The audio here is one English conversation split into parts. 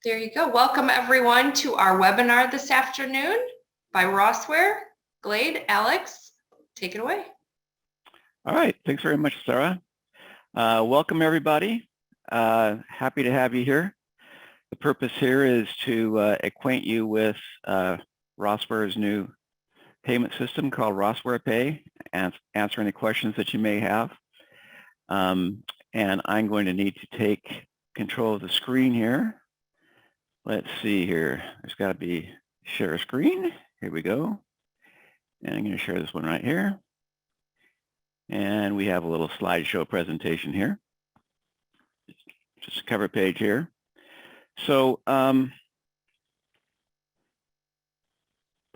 There you go. Welcome everyone to our webinar this afternoon by Rossware. Glade, Alex, take it away. All right, thanks very much, Sarah. Welcome everybody. Happy to have you here. The purpose here is to acquaint you with Rossware's new payment system called RosswarePay and answer any questions that you may have. And I'm going to need to take control of the screen here. Let's see here. There's got to be share screen. Here we go. And I'm going to share this one right here. And we have a little slideshow presentation here. Just a cover page here. So part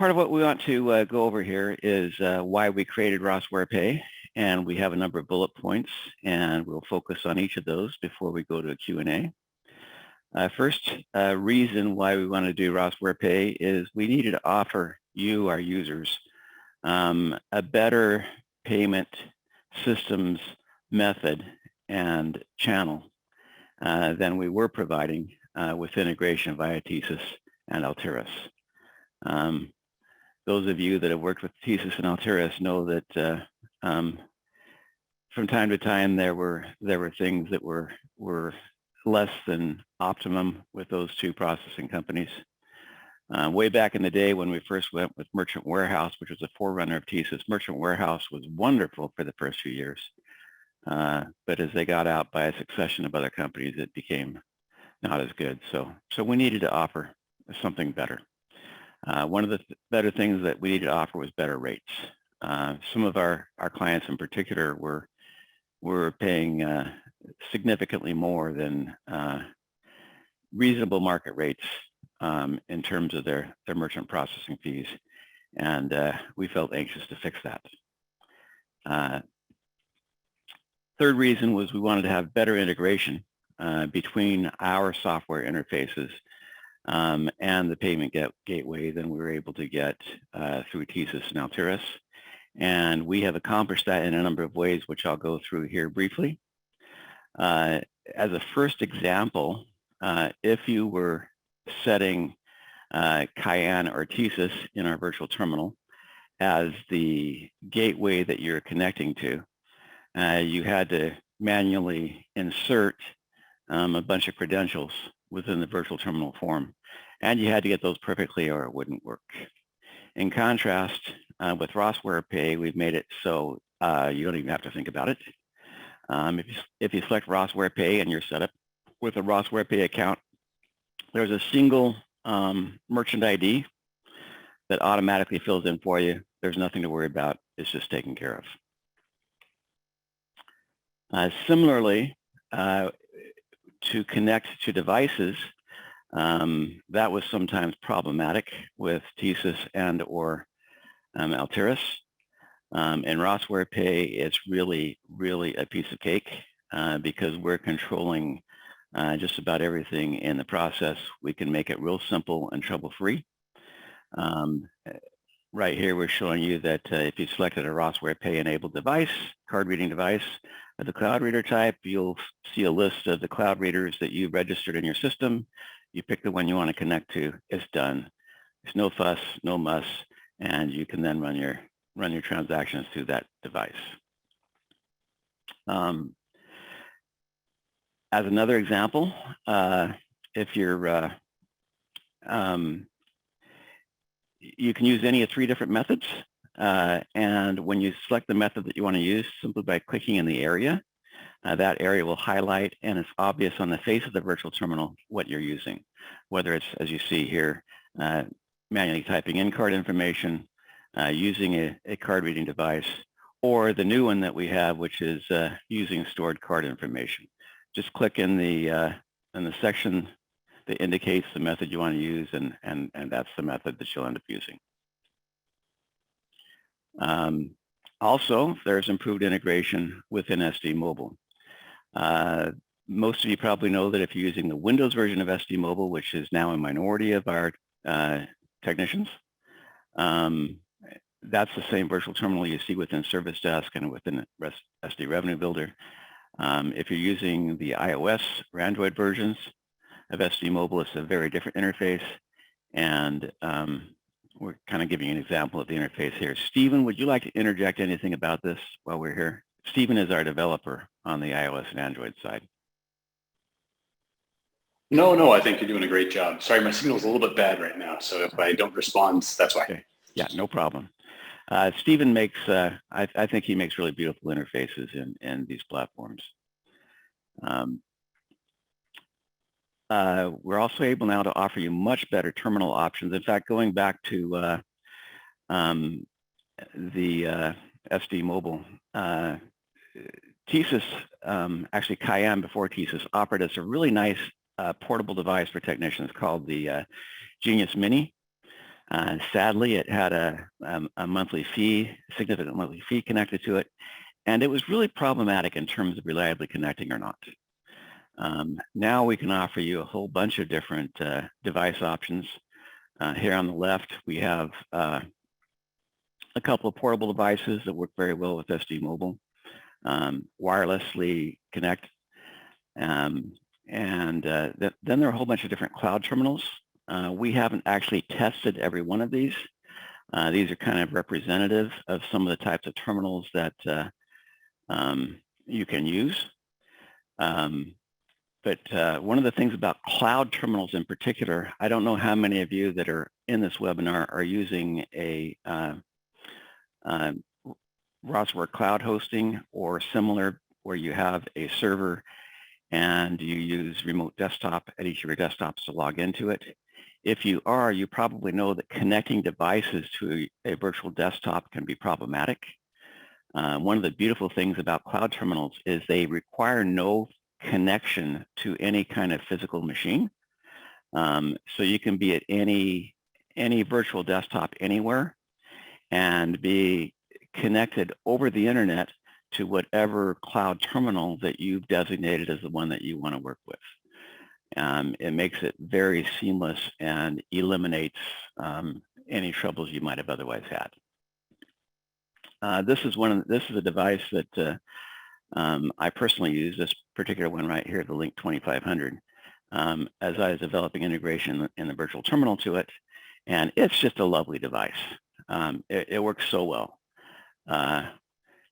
of what we want to go over here is why we created RosswarePay. And we have a number of bullet points, and we'll focus on each of those before we go to a Q&A. First reason why we want to do RosswarePay is we needed to offer you, our users, a better payment systems method and channel than we were providing with integration via TSYS and Altiris. Those of you that have worked with TSYS and Altiris know that from time to time there were things that were less than optimum with those two processing companies. Way back in the day when we first went with Merchant Warehouse, which was a forerunner of TSYS, Merchant Warehouse was wonderful for the first few years. But as they got out by a succession of other companies, it became not as good. So we needed to offer something better. One of the better things that we needed to offer was better rates. Some of our clients in particular were paying significantly more than reasonable market rates in terms of their merchant processing fees, and we felt anxious to fix that. Third reason was we wanted to have better integration between our software interfaces and the payment gateway than we were able to get through TSYS and Altiris. And we have accomplished that in a number of ways, which I'll go through here briefly. As a first example, if you were setting Cayenne or TSYS in our virtual terminal as the gateway that you're connecting to, you had to manually insert a bunch of credentials within the virtual terminal form, and you had to get those perfectly or it wouldn't work. In contrast, with RosswarePay, we've made it so you don't even have to think about it. If you select RosswarePay and you're set up with a RosswarePay account, there's a single merchant ID that automatically fills in for you. There's nothing to worry about. It's just taken care of. Similarly, to connect to devices, that was sometimes problematic with TSYS and or Altiris. In RosswarePay, it's really a piece of cake because we're controlling just about everything in the process. We can make it real simple and trouble-free. Right here, we're showing you that if you selected a RosswarePay-enabled device, card reading device of the cloud reader type, you'll see a list of the cloud readers that you registered in your system. You pick the one you want to connect to. It's done. There's no fuss, no muss, and you can then run your transactions through that device. As another example, if you're you can use any of three different methods, and when you select the method that you want to use, simply by clicking in the area, that area will highlight, and it's obvious on the face of the virtual terminal what you're using, whether it's, as you see here, manually typing in card information, using a card reading device, or the new one that we have, which is using stored card information. Just click in the section that indicates the method you want to use, and that's the method that you'll end up using. Also, there's improved integration within SD Mobile. Most of you probably know that if you're using the Windows version of SD Mobile, which is now a minority of our technicians, that's the same virtual terminal you see within Service Desk and within SD Revenue Builder. If you're using the iOS or Android versions, of SD Mobile. It's a very different interface, and we're kind of giving you an example of the interface here. Stephen, would you like to interject anything about this while we're here? Stephen is our developer on the iOS and Android side. No, I think you're doing a great job. Sorry, my signal's a little bit bad right now, so if I don't respond, that's why. Okay. Yeah, no problem. Stephen makes, I think he makes really beautiful interfaces in these platforms. We're also able now to offer you much better terminal options. In fact, going back to the SD Mobile, TSYS, actually Cayenne before TSYS, offered us a really nice portable device for technicians called the Genius Mini. Sadly, it had a monthly fee, significant monthly fee connected to it, and it was really problematic in terms of reliably connecting or not. Now we can offer you a whole bunch of different device options. Here on the left, we have a couple of portable devices that work very well with SD Mobile, wirelessly connect, and then there are a whole bunch of different cloud terminals. We haven't actually tested every one of these. These are kind of representative of some of the types of terminals that you can use. But one of the things about cloud terminals in particular, I don't know how many of you that are in this webinar are using a Rossware cloud hosting or similar, where you have a server and you use remote desktop at each of your desktops to log into it. If you are, you probably know that connecting devices to a virtual desktop can be problematic. One of the beautiful things about cloud terminals is they require no connection to any kind of physical machine. So you can be at any virtual desktop anywhere and be connected over the internet to whatever cloud terminal that you've designated as the one that you want to work with. It makes it very seamless and eliminates any troubles you might have otherwise had. This is a device that I personally use, this particular one right here, the Link 2500, as I was developing integration in the virtual terminal to it, and it's just a lovely device. It works so well.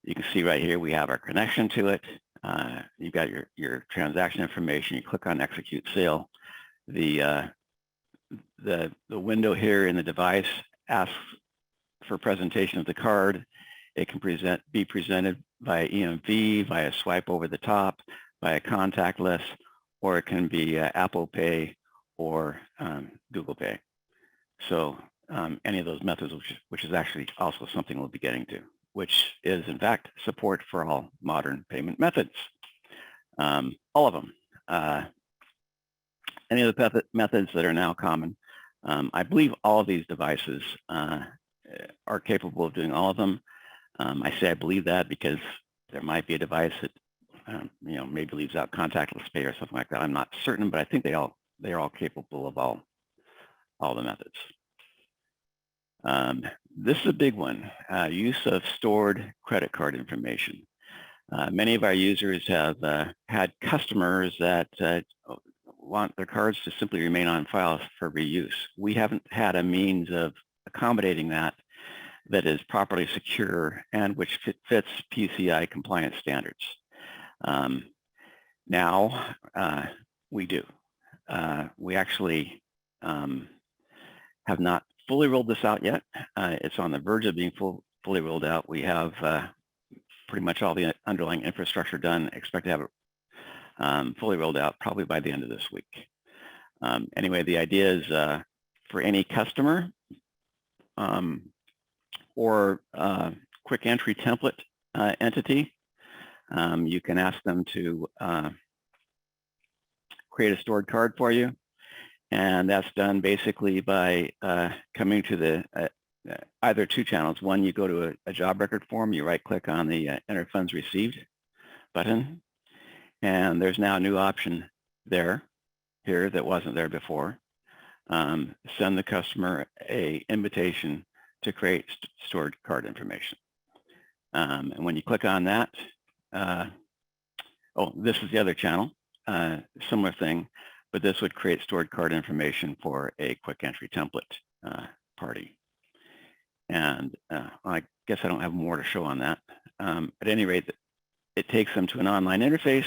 You can see right here we have our connection to it. You've got your transaction information. You click on Execute Sale. The window here in the device asks for presentation of the card. It can be presented via EMV, via swipe over the top, via contactless, or it can be Apple Pay or Google Pay. So any of those methods, which is actually also something we'll be getting to, which is in fact support for all modern payment methods. All of them. Any of the methods that are now common. I believe all of these devices are capable of doing all of them. I say I believe that because there might be a device that maybe leaves out contactless pay or something like that. I'm not certain, but I think they're all capable of all the methods. This is a big one, use of stored credit card information. Many of our users have had customers that want their cards to simply remain on file for reuse. We haven't had a means of accommodating that is properly secure and which fits PCI-compliance standards. Now we do. We actually have not fully rolled this out yet. It's on the verge of being fully rolled out. We have pretty much all the underlying infrastructure done. Expect to have it fully rolled out probably by the end of this week. Anyway, the idea is for any customer or quick entry template entity, you can ask them to create a stored card for you. And that's done basically by coming to the either two channels. One, you go to a job record form, you right click on the Enter Funds Received button, and there's now a new option here that wasn't there before. Send the customer an invitation to create stored card information. And when you click on that, this is the other channel, similar thing. but this would create stored card information for a quick entry template party. And I guess I don't have more to show on that. At any rate, it takes them to an online interface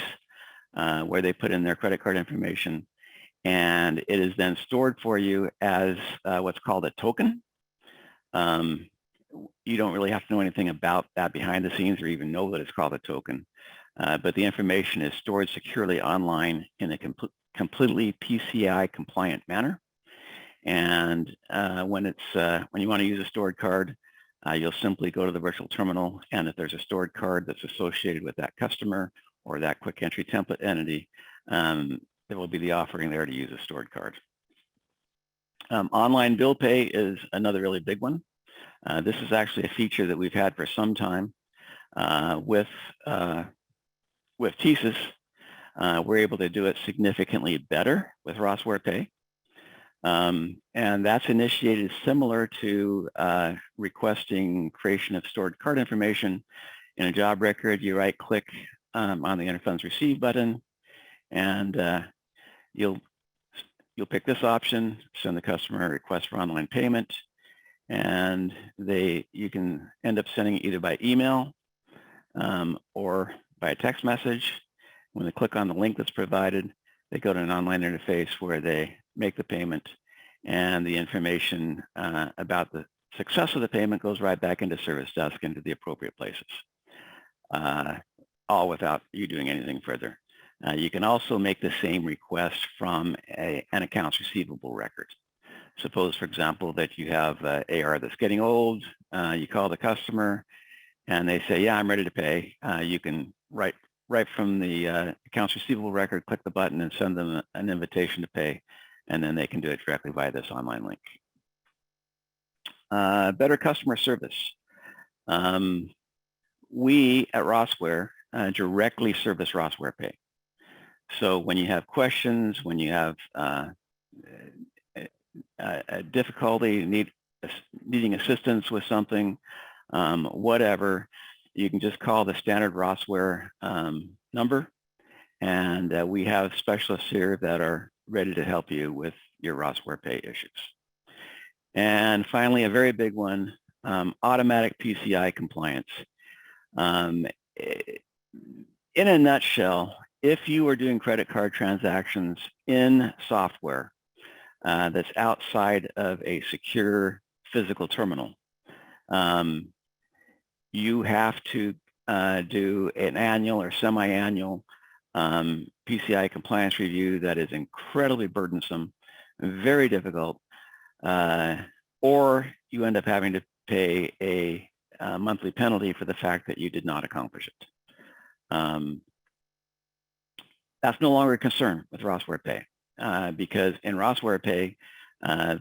where they put in their credit card information, and it is then stored for you as what's called a token. You don't really have to know anything about that behind the scenes or even know that it's called a token, but the information is stored securely online in a completely PCI compliant manner. And when you want to use a stored card, you'll simply go to the virtual terminal, and if there's a stored card that's associated with that customer or that quick entry template entity, there will be the offering there to use a stored card. Online bill pay is another really big one. This is actually a feature that we've had for some time with TSYS. We're able to do it significantly better with RosswarePay. And that's initiated similar to requesting creation of stored card information. In a job record, you right-click on the Enter Funds Received button, and you'll pick this option, send the customer a request for online payment, and you can end up sending it either by email or by a text message. When they click on the link that's provided, they go to an online interface where they make the payment, and the information about the success of the payment goes right back into Service Desk into the appropriate places, all without you doing anything further. You can also make the same request from an accounts receivable record. Suppose, for example, that you have AR that's getting old. You call the customer, and they say, "Yeah, I'm ready to pay." You can right from the accounts receivable record, click the button and send them an invitation to pay, and then they can do it directly via this online link. Better customer service. We at Rossware directly service RosswarePay. So when you have questions, when you have a difficulty, needing assistance with something, whatever, you can just call the standard Rossware number, and we have specialists here that are ready to help you with your RosswarePay issues. And finally, a very big one, automatic PCI compliance. In a nutshell, if you are doing credit card transactions in software that's outside of a secure physical terminal, you have to do an annual or semi-annual PCI compliance review that is incredibly burdensome, very difficult, or you end up having to pay a monthly penalty for the fact that you did not accomplish it. That's no longer a concern with RosswarePay because in RosswarePay,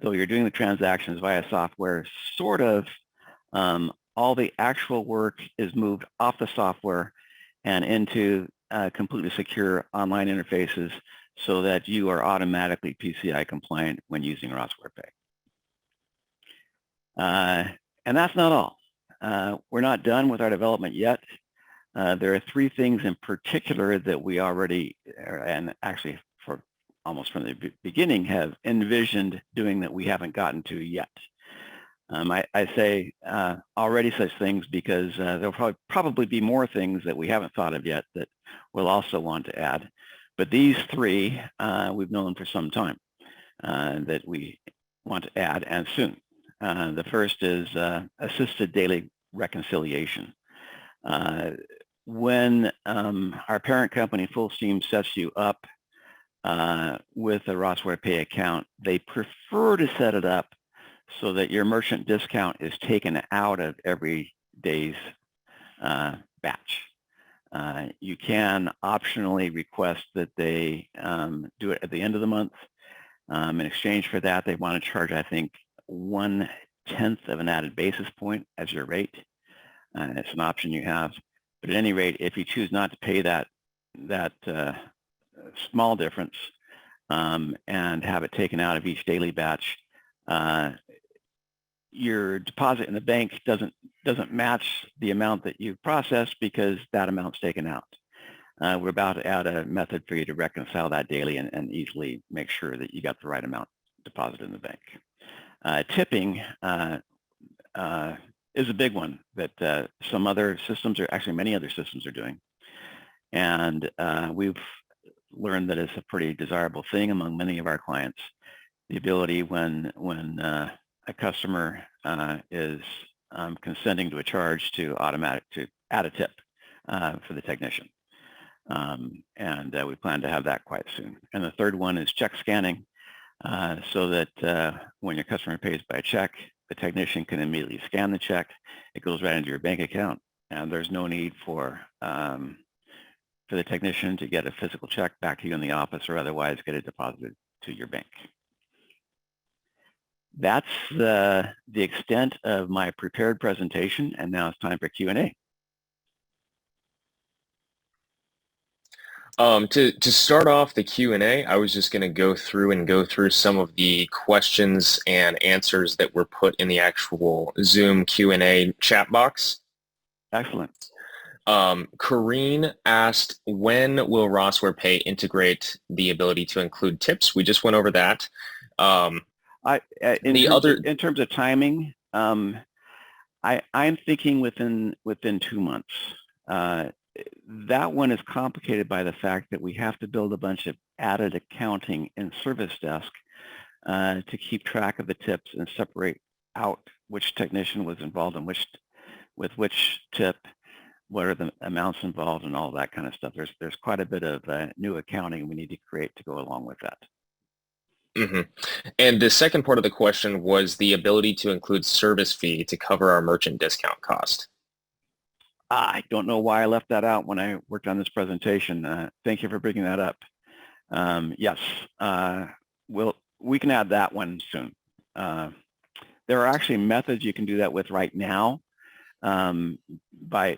though you're doing the transactions via software, sort of all the actual work is moved off the software and into completely secure online interfaces so that you are automatically PCI compliant when using RosswarePay. And that's not all. We're not done with our development yet. There are three things in particular that we already, and actually for almost from the beginning, have envisioned doing that we haven't gotten to yet. I say already such things because there'll probably be more things that we haven't thought of yet that we'll also want to add. But these three, we've known for some time that we want to add, and soon. The first is assisted daily reconciliation. When our parent company, Full Steam, sets you up with a RosswarePay account, they prefer to set it up so that your merchant discount is taken out of every day's batch. You can optionally request that they do it at the end of the month. In exchange for that, they want to charge, I think, 1/10 of an added basis point as your rate. It's an option you have. But at any rate, if you choose not to pay that small difference and have it taken out of each daily batch, your deposit in the bank doesn't match the amount that you've processed because that amount's taken out. we're about to add a method for you to reconcile that daily and easily make sure that you got the right amount deposited in the bank. Tipping is a big one that some other systems are, actually many other systems are doing. And we've learned that it's a pretty desirable thing among many of our clients. The ability when a customer is consenting to a charge to add a tip for the technician. And we plan to have that quite soon. And the third one is check scanning, so that when your customer pays by check, the technician can immediately scan the check. It goes right into your bank account, and there's no need for the technician to get a physical check back to you in the office or otherwise get it deposited to your bank. That's the extent of my prepared presentation, and now it's time for Q&A. To start off the Q&A, I was just going to go through some of the questions and answers that were put in the actual Zoom Q&A chat box. Excellent. Corrine asked, when will RosswarePay integrate the ability to include tips? We just went over that. In terms of timing, I'm thinking within 2 months. That one is complicated by the fact that we have to build a bunch of added accounting in service desk to keep track of the tips and separate out which technician was involved in with which tip, what are the amounts involved, and all that kind of stuff. There's quite a bit of new accounting we need to create to go along with that. Mm-hmm. And the second part of the question was the ability to include service fee to cover our merchant discount cost. I don't know why I left that out when I worked on this presentation. Thank you for bringing that up. Yes, we can add that one soon. There are actually methods you can do that with right now, by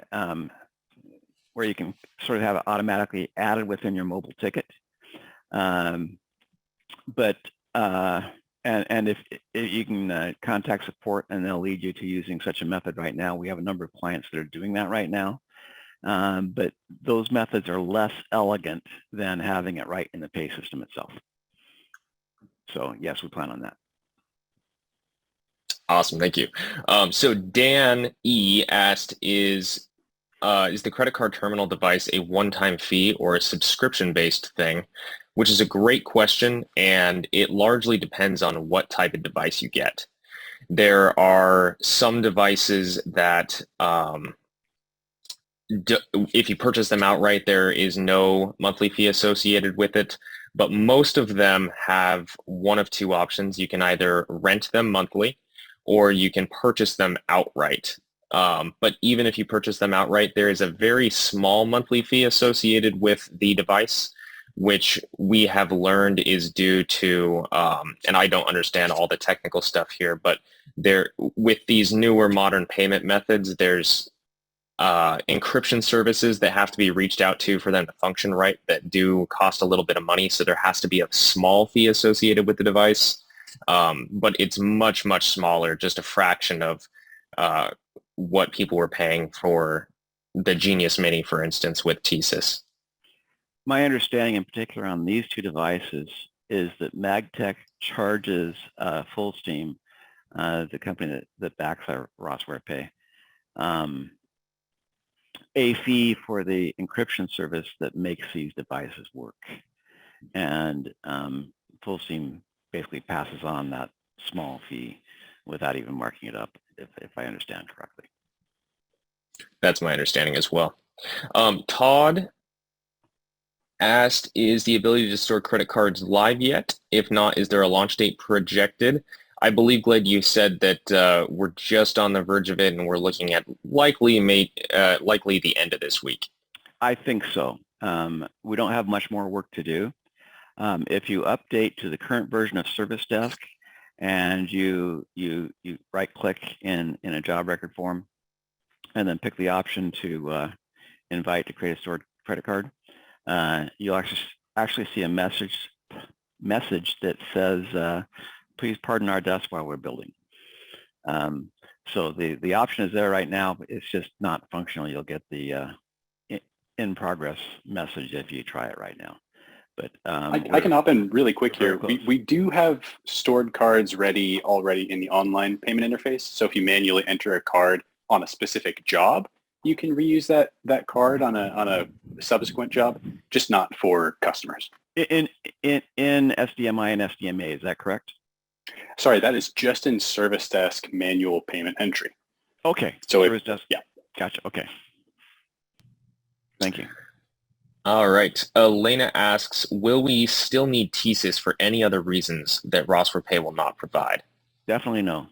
where you can sort of have it automatically added within your mobile ticket. And if you can contact support and they'll lead you to using such a method right now. We have a number of clients that are doing that right now. But those methods are less elegant than having it right in the pay system itself. So yes, we plan on that. Awesome, thank you. So Dan E asked, is the credit card terminal device a one-time fee or a subscription-based thing? Which is a great question, and it largely depends on what type of device you get. There are some devices that if you purchase them outright, there is no monthly fee associated with it, but most of them have one of two options. You can either rent them monthly or you can purchase them outright. But even if you purchase them outright, there is a very small monthly fee associated with the device, which we have learned is due to, and I don't understand all the technical stuff here, but with these newer modern payment methods, there's encryption services that have to be reached out to for them to function right that do cost a little bit of money. So there has to be a small fee associated with the device, but it's much, much smaller, just a fraction of what people were paying for the Genius Mini, for instance, with TSYS. My understanding in particular on these two devices is that Magtech charges Full Steam, the company that backs our RosswarePay, a fee for the encryption service that makes these devices work. And Full Steam basically passes on that small fee without even marking it up, if I understand correctly. That's my understanding as well. Todd asked, is the ability to store credit cards live yet? If not, is there a launch date projected? I believe, Glad, you said that we're just on the verge of it and we're looking at likely the end of this week. I think so. We don't have much more work to do. If you update to the current version of Service Desk and you right-click in a job record form and then pick the option to invite to create a stored credit card, you'll actually see a message that says, please pardon our desk while we're building. So the option is there right now, but it's just not functional. You'll get the in progress message if you try it right now. But I can hop in really quick we're here. very We do have stored cards ready already in the online payment interface. So if you manually enter a card on a specific job, you can reuse that card on a subsequent job, just not for customers. in SDMI and SDMA, is that correct? Sorry, that is just in Service Desk manual payment entry. Okay. So Service Desk. yeah. Gotcha. Okay. Thank you. All right. Elena asks, will we still need TSYS for any other reasons that RosswarePay will not provide? Definitely no.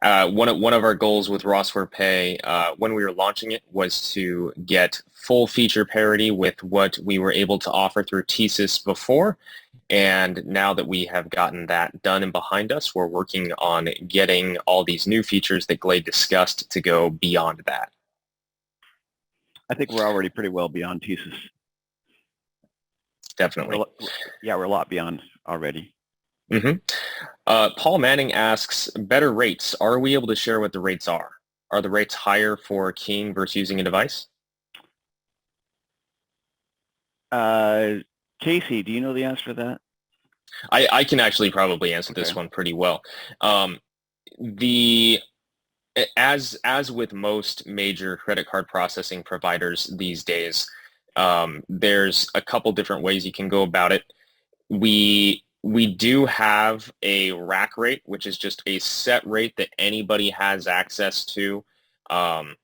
One of our goals with RosswarePay when we were launching it was to get full feature parity with what we were able to offer through TSYS before. And now that we have gotten that done and behind us, we're working on getting all these new features that Glade discussed to go beyond that. I think we're already pretty well beyond TSYS. Definitely. We're a lot beyond already. Mm-hmm. Paul Manning asks, better rates. Are we able to share what the rates are? Are the rates higher for keying versus using a device? Casey, do you know the answer to that? I can actually probably answer this one pretty well. As with most major credit card processing providers these days, there's a couple different ways you can go about it. We do have a rack rate, which is just a set rate that anybody has access to. I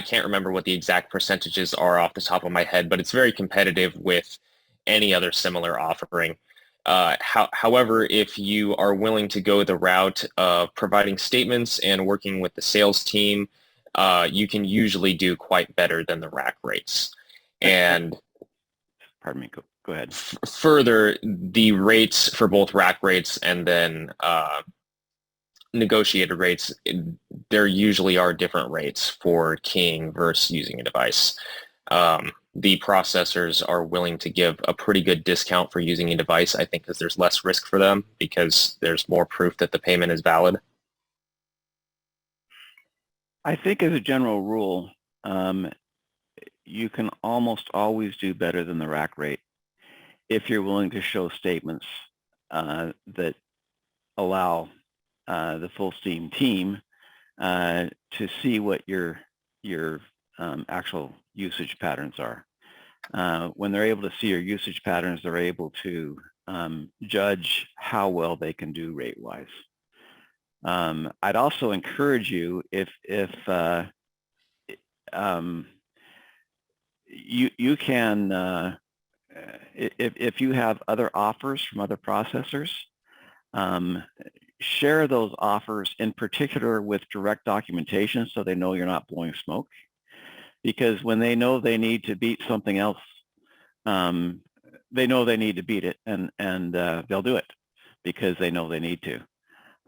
can't remember what the exact percentages are off the top of my head, but it's very competitive with any other similar offering. However, if you are willing to go the route of providing statements and working with the sales team, you can usually do quite better than the rack rates. And pardon me, go ahead. Further, the rates for both rack rates and then negotiated rates, there usually are different rates for keying versus using a device. The processors are willing to give a pretty good discount for using a device, I think, because there's less risk for them because there's more proof that the payment is valid. I think as a general rule, you can almost always do better than the rack rate if you're willing to show statements that allow the full Steam team to see what your actual usage patterns are. When they're able to see your usage patterns, they're able to judge how well they can do rate-wise. I'd also encourage you if you can if you have other offers from other processors, share those offers in particular with direct documentation so they know you're not blowing smoke. Because when they know they need to beat something else, they know they need to beat it, and they'll do it because they know they need to.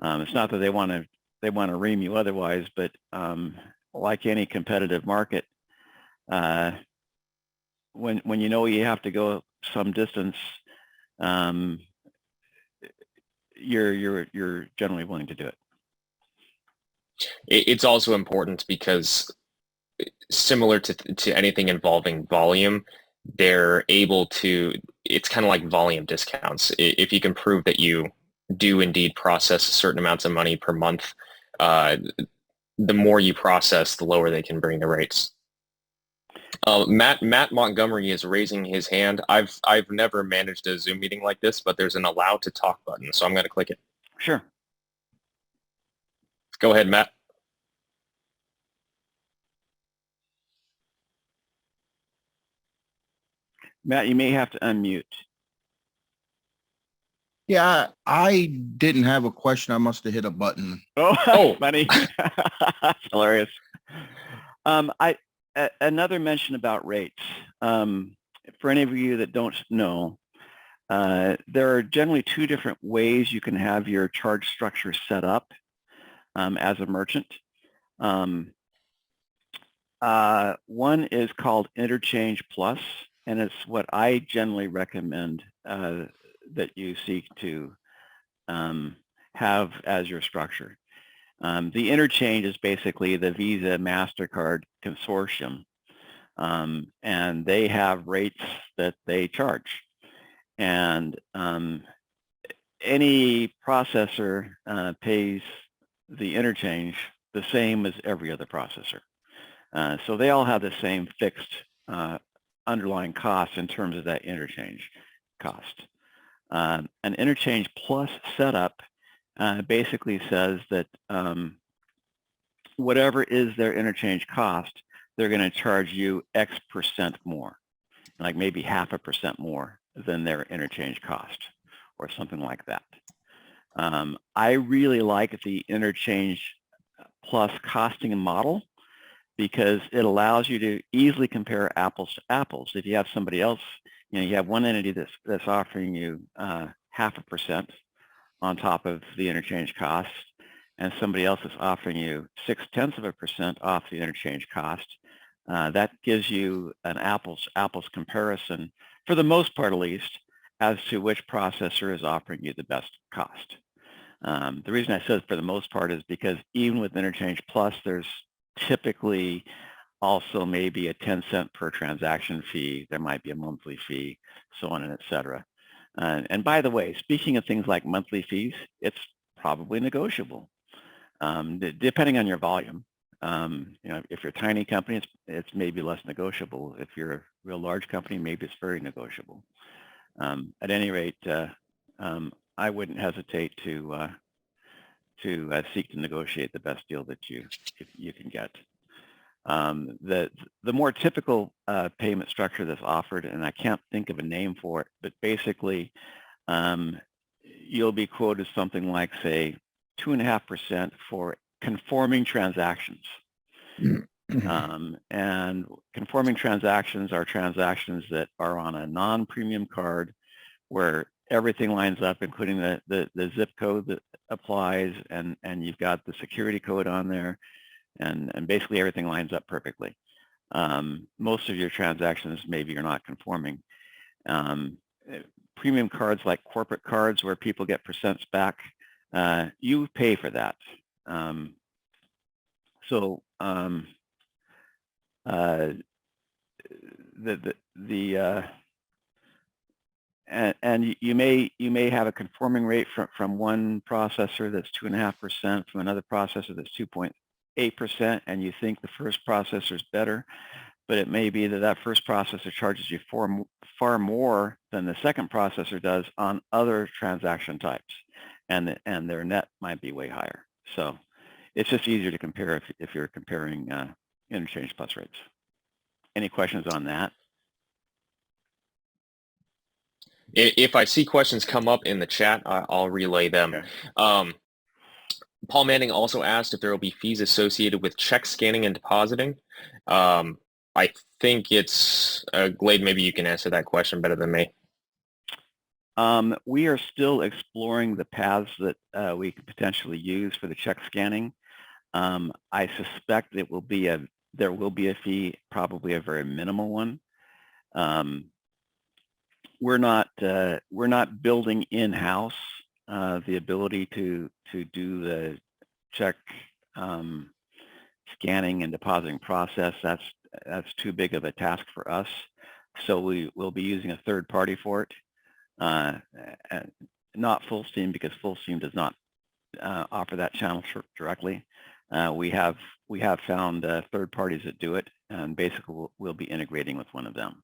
It's not that they want to ream you otherwise, but like any competitive market, when you know you have to go some distance, you're generally willing to do it. It's also important because similar to anything involving volume, they're able to, it's kind of like volume discounts. If you can prove that you do indeed process certain amounts of money per month, the more you process, the lower they can bring the rates. Matt Montgomery is raising his hand. I've never managed a Zoom meeting like this, but there's an allow to talk button, so I'm going to click it. Sure. Go ahead, Matt. Matt, you may have to unmute. Yeah, I didn't have a question. I must have hit a button. Oh, funny. That's hilarious. Another mention about rates. For any of you that don't know, there are generally two different ways you can have your charge structure set up as a merchant. One is called Interchange Plus, and it's what I generally recommend that you seek to have as your structure. The interchange is basically the Visa MasterCard consortium, and they have rates that they charge. And any processor pays the interchange the same as every other processor. So they all have the same fixed underlying costs in terms of that interchange cost. An interchange plus setup basically says that whatever is their interchange cost, they're going to charge you X% more, like maybe 0.5% more than their interchange cost or something like that. I really like the interchange plus costing model because it allows you to easily compare apples to apples. If you have somebody else, you have one entity that's offering you 0.5% on top of the interchange cost, and somebody else is offering you 0.6% off the interchange cost. That gives you an apples comparison, for the most part at least, as to which processor is offering you the best cost. The reason I said for the most part is because even with Interchange Plus, there's typically also maybe a 10-cent per transaction fee. There might be a monthly fee, so on and et cetera. And by the way, speaking of things like monthly fees, it's probably negotiable, depending on your volume. If you're a tiny company, it's maybe less negotiable. If you're a real large company, maybe it's very negotiable. At any rate, I wouldn't hesitate to seek to negotiate the best deal that you can get. The more typical payment structure that's offered, and I can't think of a name for it, but basically you'll be quoted something like, say, 2.5% for conforming transactions. And conforming transactions are transactions that are on a non-premium card where everything lines up, including the zip code that applies, and you've got the security code on there, and basically everything lines up perfectly. Most of your transactions, maybe you're not conforming. Premium cards like corporate cards where people get percents back, you pay for that. And you may have a conforming rate from one processor that's 2.5%, from another processor that's 2.8%, and you think the first processor is better, but it may be that first processor charges you far more than the second processor does on other transaction types, and their net might be way higher. So it's just easier to compare if you're comparing interchange plus rates. Any questions on that? If I see questions come up in the chat, I'll relay them. Okay. Paul Manning also asked if there will be fees associated with check scanning and depositing. I think it's, Glade, maybe you can answer that question better than me. We are still exploring the paths that we could potentially use for the check scanning. I suspect there will be a fee, probably a very minimal one. We're not building in-house the ability to do the check scanning and depositing process. That's too big of a task for us. So we will be using a third party for it, not Full Steam, because Full Steam does not offer that channel directly. We have found third parties that do it, and basically we'll be integrating with one of them.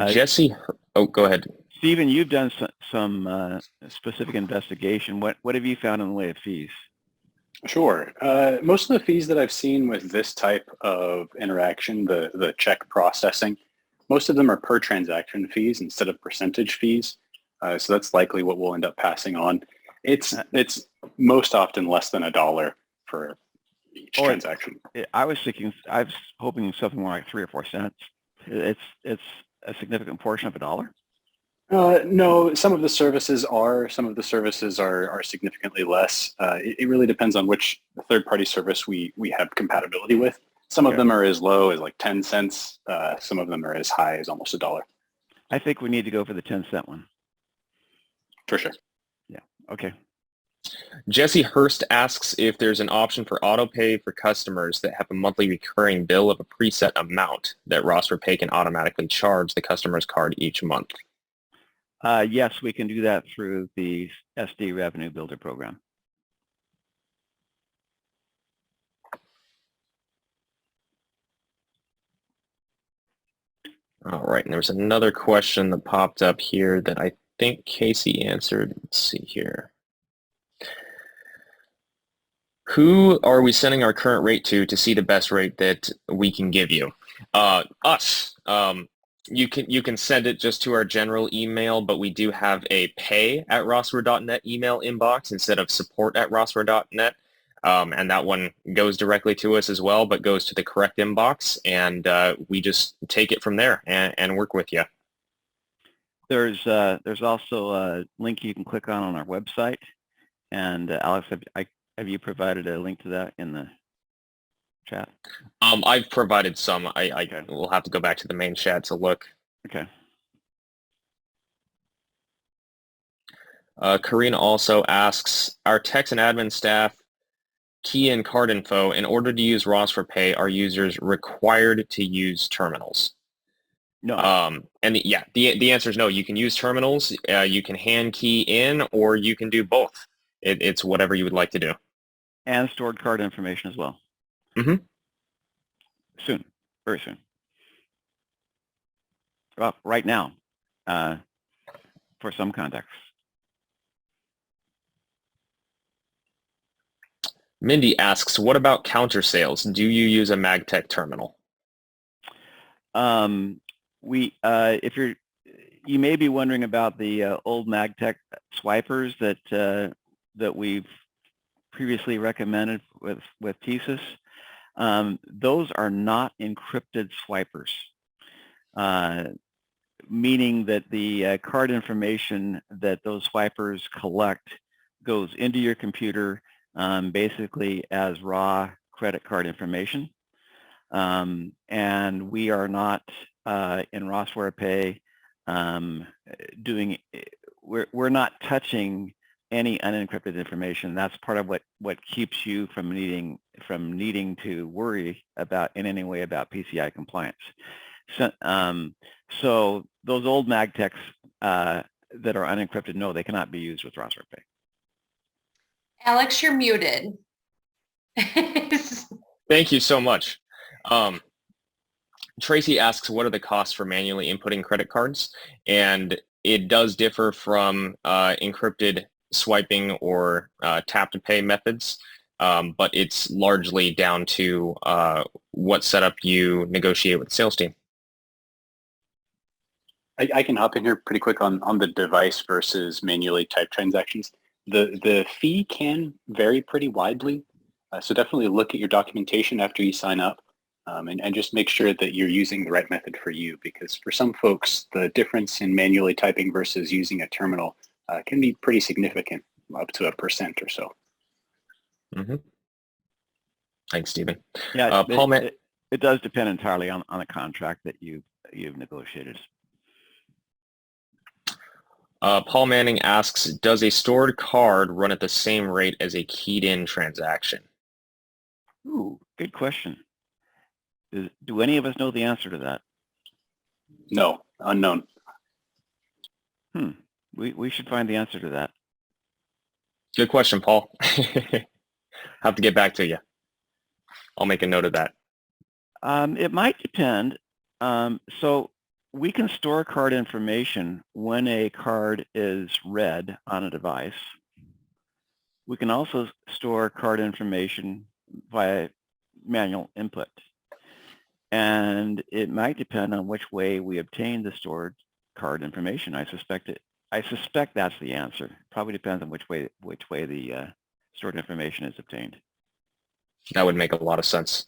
Jesse, go ahead. Stephen, you've done some specific investigation. What have you found in the way of fees? Sure. Most of the fees that I've seen with this type of interaction, the check processing, most of them are per transaction fees instead of percentage fees. So that's likely what we'll end up passing on. It's most often less than $1 for each transaction. I was hoping something more like 3 or 4 cents. It's a significant portion of $1. No, some of the services are significantly less. It really depends on which third-party service we have compatibility with. Some of them are as low as like 10 cents. Some of them are as high as almost $1. I think we need to go for the 10-cent one. For sure. Yeah. Okay. Jesse Hurst asks if there's an option for auto pay for customers that have a monthly recurring bill of a preset amount that RosswarePay can automatically charge the customer's card each month. Yes, we can do that through the SD Revenue Builder program. All right, and there was another question that popped up here that I think Casey answered. Let's see here. Who are we sending our current rate to see the best rate that we can give you? Us. You can send it just to our general email, but we do have a pay@rossware.net email inbox instead of support@rossware.net. And that one goes directly to us as well, but goes to the correct inbox, and we just take it from there and work with you. There's also a link you can click on our website. And Alex, have you provided a link to that in the chat? I've provided some. I Okay. will have to go back to the main chat to look. Okay. Karina also asks, our techs and admin staff key in card info. In order to use RosswarePay, are users required to use terminals? No. And the answer is no. You can use terminals. You can hand key in, or you can do both. It's whatever you would like to do. And stored card information as well. Mm-hmm. Soon. Very soon. Well, right now, for some contexts. Mindy asks, what about counter sales? Do you use a MagTech terminal? You may be wondering about the old MagTech swipers that we've previously recommended with TSYS. Those are not encrypted swipers, meaning that the card information that those swipers collect goes into your computer basically as raw credit card information. And we are not in RosswarePay we're not touching any unencrypted information. That's part of what keeps you from needing to worry about in any way about PCI compliance. So those old MagTechs that are unencrypted, no, they cannot be used with RosswarePay. Alex, you're muted. Thank you so much. Tracy asks, what are the costs for manually inputting credit cards? And it does differ from encrypted swiping or tap-to-pay methods, but it's largely down to what setup you negotiate with the sales team. I can hop in here pretty quick on the device versus manually typed transactions. The fee can vary pretty widely, so definitely look at your documentation after you sign up, and just make sure that you're using the right method for you, because for some folks, the difference in manually typing versus using a terminal can be pretty significant, up to 1% or so. Mm-hmm. Thanks, Stephen. Yeah, Paul, it does depend entirely on a contract that you've negotiated. Paul Manning asks, does a stored card run at the same rate as a keyed-in transaction? Ooh, good question. Do any of us know the answer to that? No, unknown. We should find the answer to that. Good question, Paul. Have to get back to you. I'll make a note of that. It might depend. So we can store card information when a card is read on a device. We can also store card information via manual input. And it might depend on which way we obtain the stored card information. I suspect that's the answer. Probably depends on which way the stored information is obtained. That would make a lot of sense.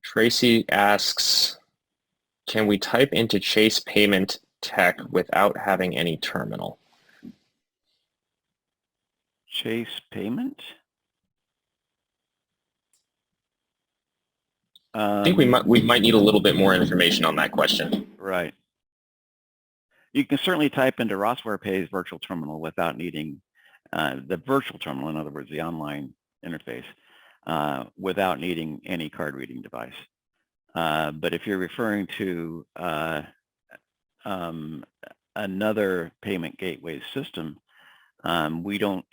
Tracy asks, can we type into Chase Payment Tech without having any terminal? Chase Payment? I think we might need a little bit more information on that question. Right. you can certainly type into RosswarePay's virtual terminal without needing the virtual terminal, in other words, the online interface, without needing any card reading device. But if you're referring to another payment gateway system, we don't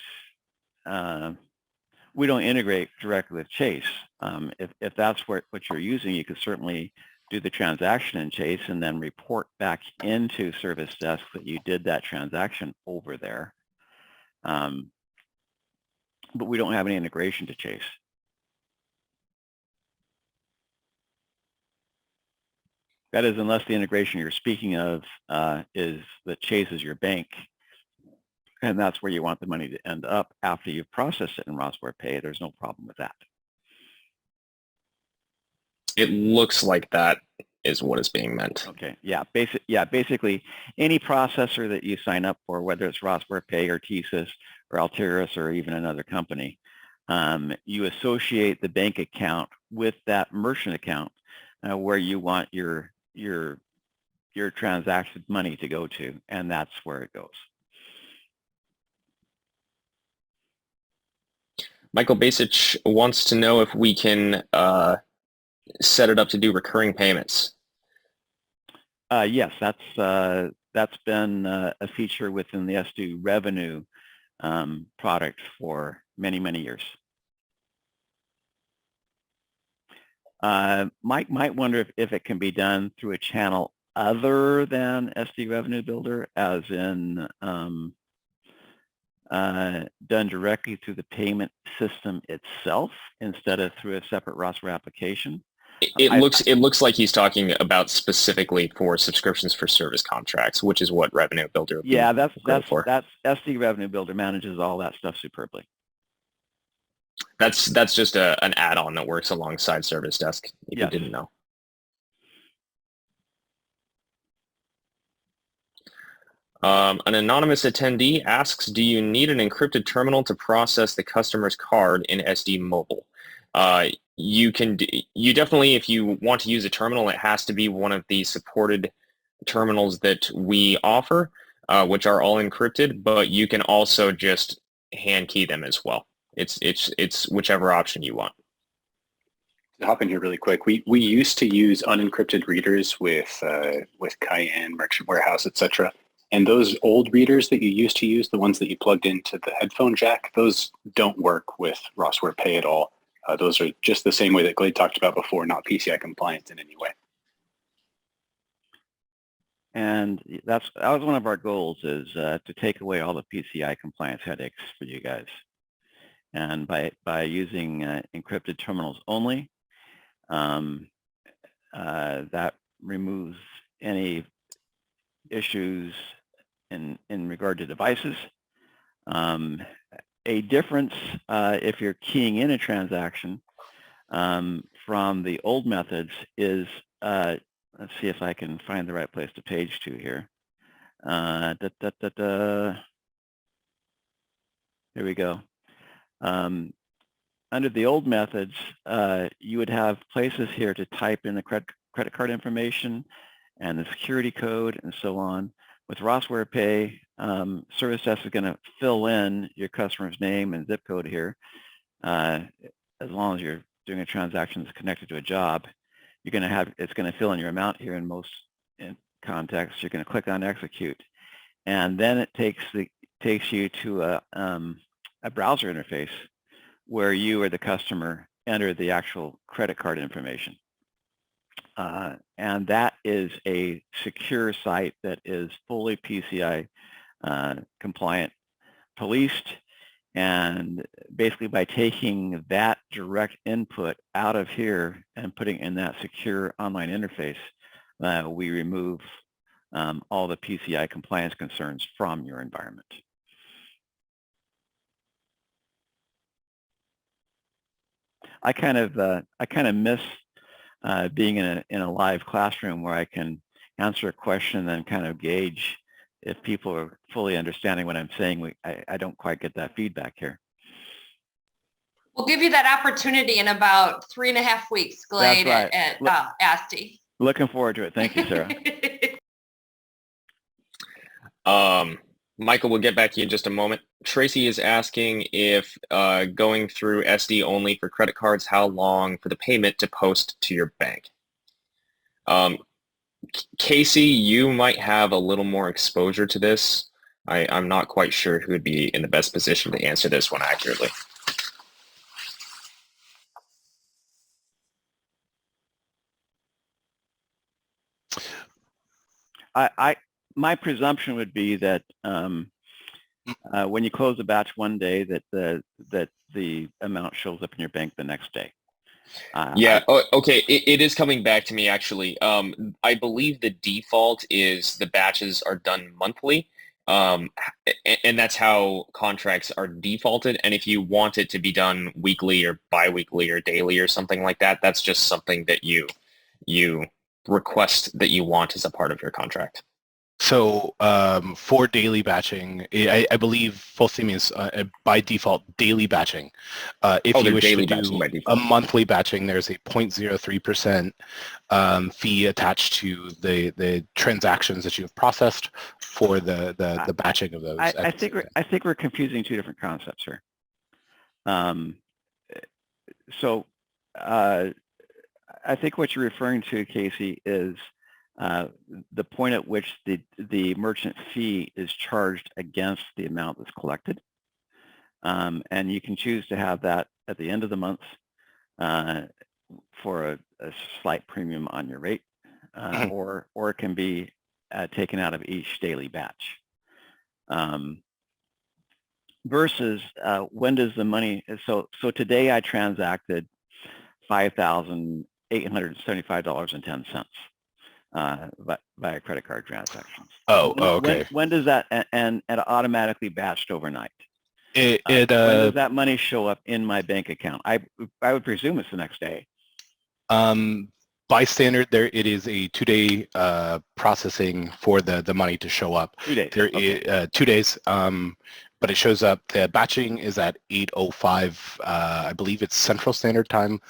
integrate directly with Chase. If that's what you're using, you could certainly do the transaction in Chase and then report back into Service Desk that you did that transaction over there. But we don't have any integration to Chase. That is, unless the integration you're speaking of is that Chase is your bank, and that's where you want the money to end up after you've processed it in RosswarePay. There's no problem with that. It looks like that is what is being meant. Okay. Yeah. Basically, any processor that you sign up for, whether it's RosswarePay or TSYS or Altiris or even another company, you associate the bank account with that merchant account where you want your transacted money to go to, and that's where it goes. Michael Basich wants to know if we can set it up to do recurring payments. Yes, that's been a feature within the SD Revenue product for many, many years. Mike might wonder if it can be done through a channel other than SD Revenue Builder, as in done directly through the payment system itself instead of through a separate Rossware application. It looks like he's talking about specifically for subscriptions for service contracts, which is what Revenue Builder would be. Yeah, that's SD Revenue Builder manages all that stuff superbly. That's just an add-on that works alongside Service Desk, if you didn't know. An anonymous attendee asks, do you need an encrypted terminal to process the customer's card in SD Mobile? You definitely, if you want to use a terminal, it has to be one of the supported terminals that we offer, which are all encrypted, but you can also just hand key them as well. It's whichever option you want. To hop in here really quick, we used to use unencrypted readers with Cayenne, Merchant Warehouse, etc. And those old readers that you used to use, the ones that you plugged into the headphone jack, those don't work with RosswarePay at all. Those are just the same way that Glade talked about before, not PCI compliant in any way. And that was one of our goals, is to take away all the PCI compliance headaches for you guys. And by using encrypted terminals only, that removes any issues in regard to devices. A difference if you're keying in a transaction from the old methods is, let's see if I can find the right place to page to here. Here we go. Under the old methods, you would have places here to type in the credit card information and the security code and so on. With RosswarePay, Service Desk is going to fill in your customer's name and zip code here. As long as you're doing a transaction that's connected to a job, it's going to fill in your amount here in most contexts. You're going to click on execute, and then it takes you to a browser interface where you or the customer enter the actual credit card information. And that is a secure site that is fully PCI compliant, policed, and basically by taking that direct input out of here and putting in that secure online interface, we remove all the PCI compliance concerns from your environment. I kind of miss being in a live classroom where I can answer a question and then kind of gauge if people are fully understanding what I'm saying. I don't quite get that feedback here. We'll give you that opportunity in about 3.5 weeks, Glade, That's right. at ASTI. Looking forward to it. Thank you, Sarah. Michael, we'll get back to you in just a moment. Tracy is asking if going through SD only for credit cards, how long for the payment to post to your bank? Casey, you might have a little more exposure to this. I'm not quite sure who would be in the best position to answer this one accurately. My presumption would be that when you close a batch one day, that the amount shows up in your bank the next day. Yeah. Okay. It is coming back to me actually. I believe the default is the batches are done monthly, and that's how contracts are defaulted. And if you want it to be done weekly or biweekly or daily or something like that, that's just something that you request that you want as a part of your contract. So for daily batching, I believe full steam is by default daily batching. If you wish to do a monthly batching, there's a 0.03% fee attached to the transactions that you have processed for the batching of those. I think we're confusing two different concepts here. So I think what you're referring to, Casey, is the point at which the merchant fee is charged against the amount that's collected. And you can choose to have that at the end of the month for a slight premium on your rate, or it can be taken out of each daily batch. Versus when does the money, so today I transacted $5,875.10. Via credit card transactions. Okay. When does that, and automatically batched overnight? When does that money show up in my bank account? I would presume it's the next day. By standard, it is a 2-day processing for the money to show up. 2 days. There is 2 days, but it shows up. The batching is at 8:05. I believe it's Central Standard Time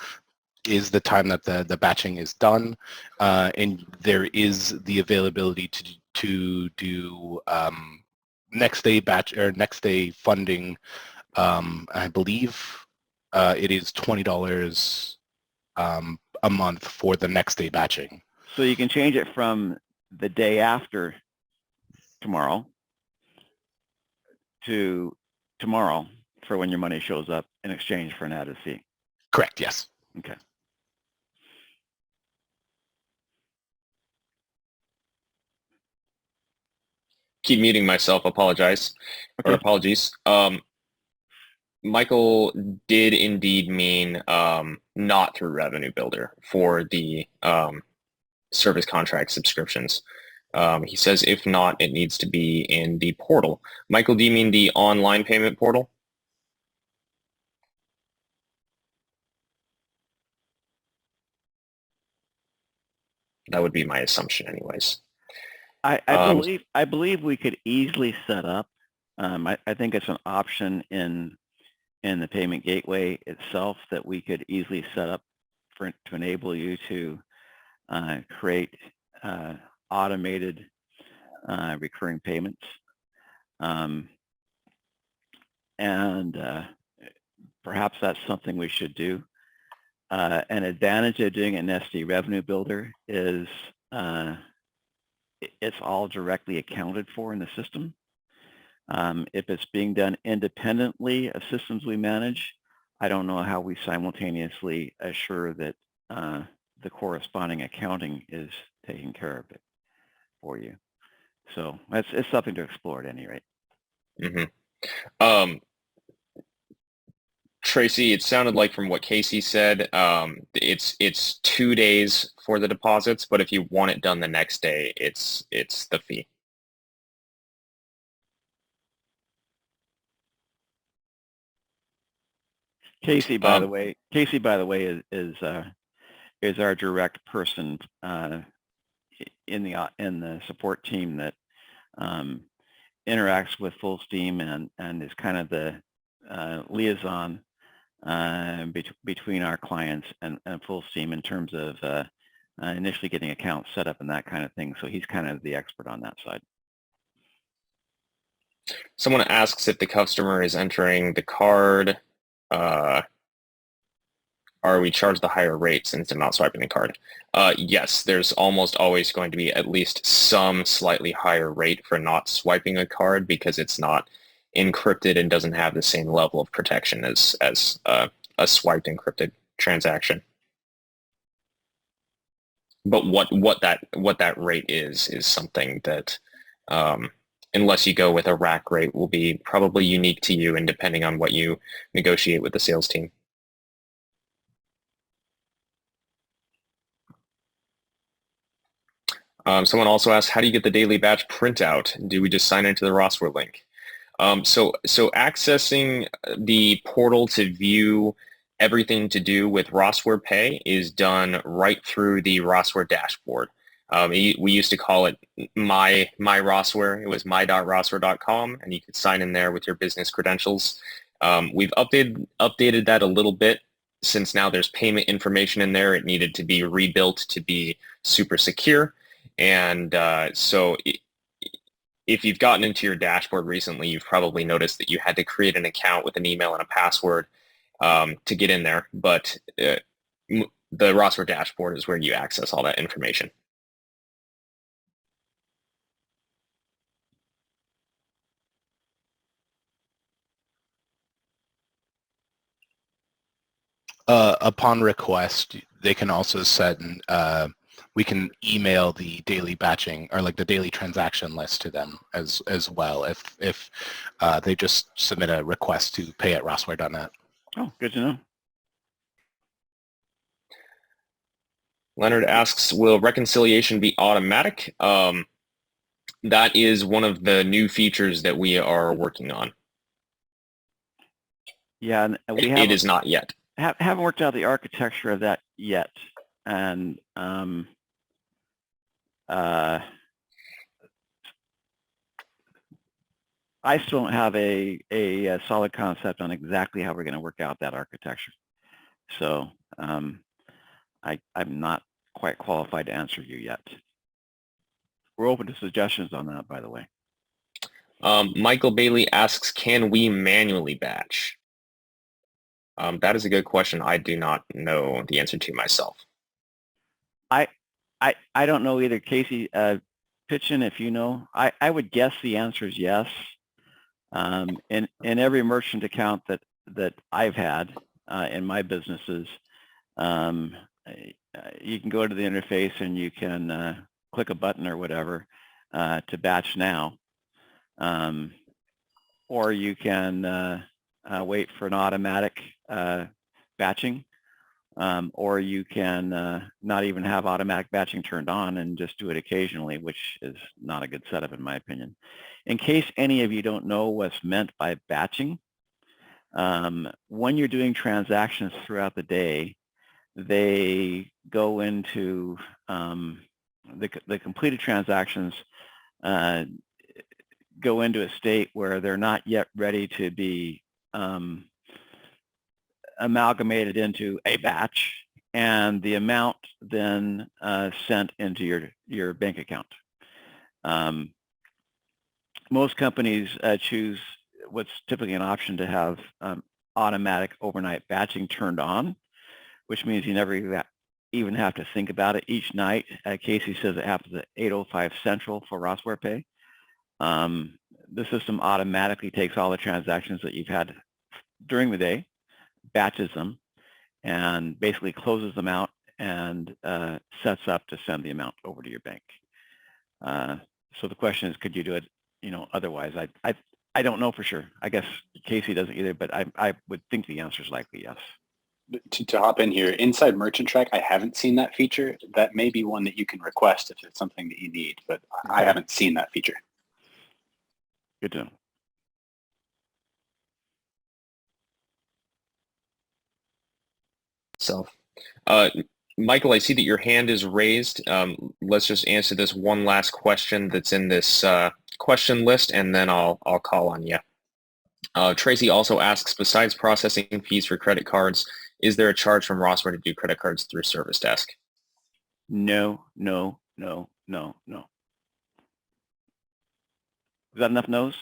is the time that the batching is done, and there is the availability to do next day batch or next day funding. I believe it is $20 a month for the next day batching. So you can change it from the day after tomorrow to tomorrow for when your money shows up in exchange for an added fee. Correct. Yes. Okay. Keep muting myself. Apologize. Okay. Or apologies. Michael did indeed mean not through Revenue Builder for the service contract subscriptions. He says if not, it needs to be in the portal. Michael, do you mean the online payment portal? That would be my assumption anyways. I believe we could easily set up. I think it's an option in the payment gateway itself that we could easily set up to enable you to create automated recurring payments. And perhaps that's something we should do. An advantage of doing an SD Revenue Builder is it's all directly accounted for in the system. If it's being done independently of systems we manage, I don't know how we simultaneously assure that the corresponding accounting is taking care of it for you. So it's something to explore at any rate. Mm-hmm. Tracy, it sounded like from what Casey said, it's 2 days for the deposits, but if you want it done the next day, it's the fee. Casey, by the way, is our direct person in the support team that interacts with Full Steam and is kind of the liaison between our clients and Full Steam in terms of initially getting accounts set up and that kind of thing. So he's kind of the expert on that side. Someone asks if the customer is entering the card, are we charged the higher rate since they're not swiping the card? Yes, there's almost always going to be at least some slightly higher rate for not swiping a card because it's not encrypted and doesn't have the same level of protection as a swiped encrypted transaction. But what that rate is something that unless you go with a rack rate will be probably unique to you and depending on what you negotiate with the sales team. Someone also asked, how do you get the daily batch printout? Do we just sign into the Rossware link? So accessing the portal to view everything to do with RosswarePay is done right through the Rossware dashboard. We used to call it my Rossware. It was my.rossware.com, and you could sign in there with your business credentials. We've updated that a little bit since now there's payment information in there. It needed to be rebuilt to be super secure. And so if you've gotten into your dashboard recently, you've probably noticed that you had to create an account with an email and a password to get in there. But the Rossware dashboard is where you access all that information. Upon request, they can also send, we can email the daily batching or like the daily transaction list to them as well if they just submit a request to pay@rossware.net. Oh, good to know. Leonard asks, will reconciliation be automatic? That is one of the new features that we are working on. Yeah, and It is not yet. Haven't worked out the architecture of that yet, and I still don't have a solid concept on exactly how we're going to work out that architecture. So I'm not quite qualified to answer you yet. We're open to suggestions on that, by the way. Michael Bailey asks, can we manually batch? That is a good question. I do not know the answer to myself. I don't know either. Casey, pitch in if you know. I would guess the answer is yes. In every merchant account that I've had in my businesses, you can go to the interface and you can click a button or whatever to batch now, or you can wait for an automatic batching, or you can not even have automatic batching turned on and just do it occasionally, which is not a good setup in my opinion. In case any of you don't know what's meant by batching, when you're doing transactions throughout the day, they go into the completed transactions go into a state where they're not yet ready to be amalgamated into a batch, and the amount then sent into your bank account. Most companies choose what's typically an option to have automatic overnight batching turned on, which means you never even have to think about it each night. Casey says it happens at 8:05 Central for RosswarePay. The system automatically takes all the transactions that you've had during the day, batches them, and basically closes them out and sets up to send the amount over to your bank. So the question is, could you do it, otherwise? I don't know for sure. I guess Casey doesn't either, but I would think the answer is likely yes. To hop in here, inside Merchant Track, I haven't seen that feature. That may be one that you can request if it's something that you need, but I haven't seen that feature. Good to know. So, Michael, I see that your hand is raised. Let's just answer this one last question that's in this question list, and then I'll call on you. Tracy also asks, besides processing fees for credit cards, is there a charge from Rossware to do credit cards through Service Desk? No, no, no, no, no. Is that enough no's?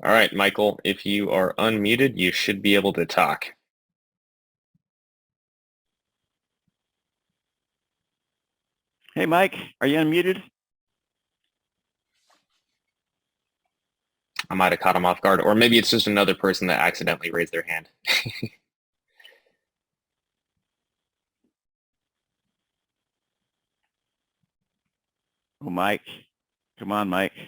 All right, Michael, if you are unmuted, you should be able to talk. Hey, Mike, are you unmuted? I might have caught him off guard, or maybe it's just another person that accidentally raised their hand. Oh, Mike. Come on, Mike. I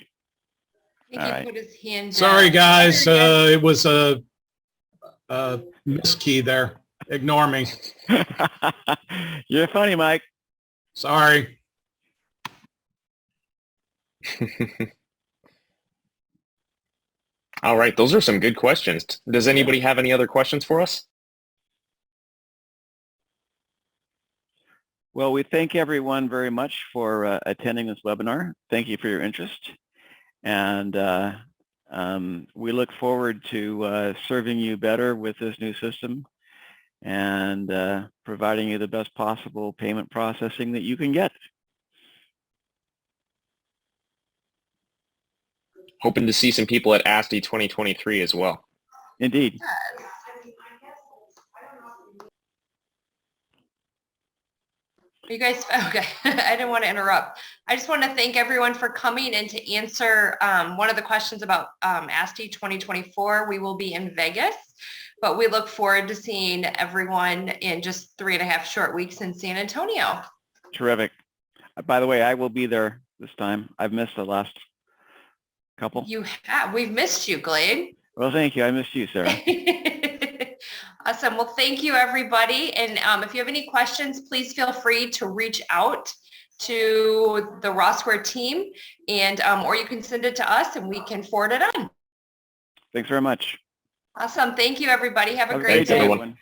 think All he right. put his hand down. Sorry, guys. There he is. It was a miss key there. Ignore me. You're funny, Mike. Sorry. All right, those are some good questions. Does anybody have any other questions for us? Well, we thank everyone very much for attending this webinar. Thank you for your interest. And we look forward to serving you better with this new system and providing you the best possible payment processing that you can get. Hoping to see some people at ASTI 2023 as well. Indeed. You guys, okay, I didn't want to interrupt. I just want to thank everyone for coming and to answer one of the questions about ASTI 2024. We will be in Vegas, but we look forward to seeing everyone in just 3.5 short weeks in San Antonio. Terrific. By the way, I will be there this time. I've missed the last couple. You have. We've missed you, Glade. Well, thank you. I missed you, Sarah. Awesome. Well, thank you, everybody. And if you have any questions, please feel free to reach out to the Rossware team, and or you can send it to us and we can forward it on. Thanks very much. Awesome. Thank you, everybody. Have a Have great day. everyone.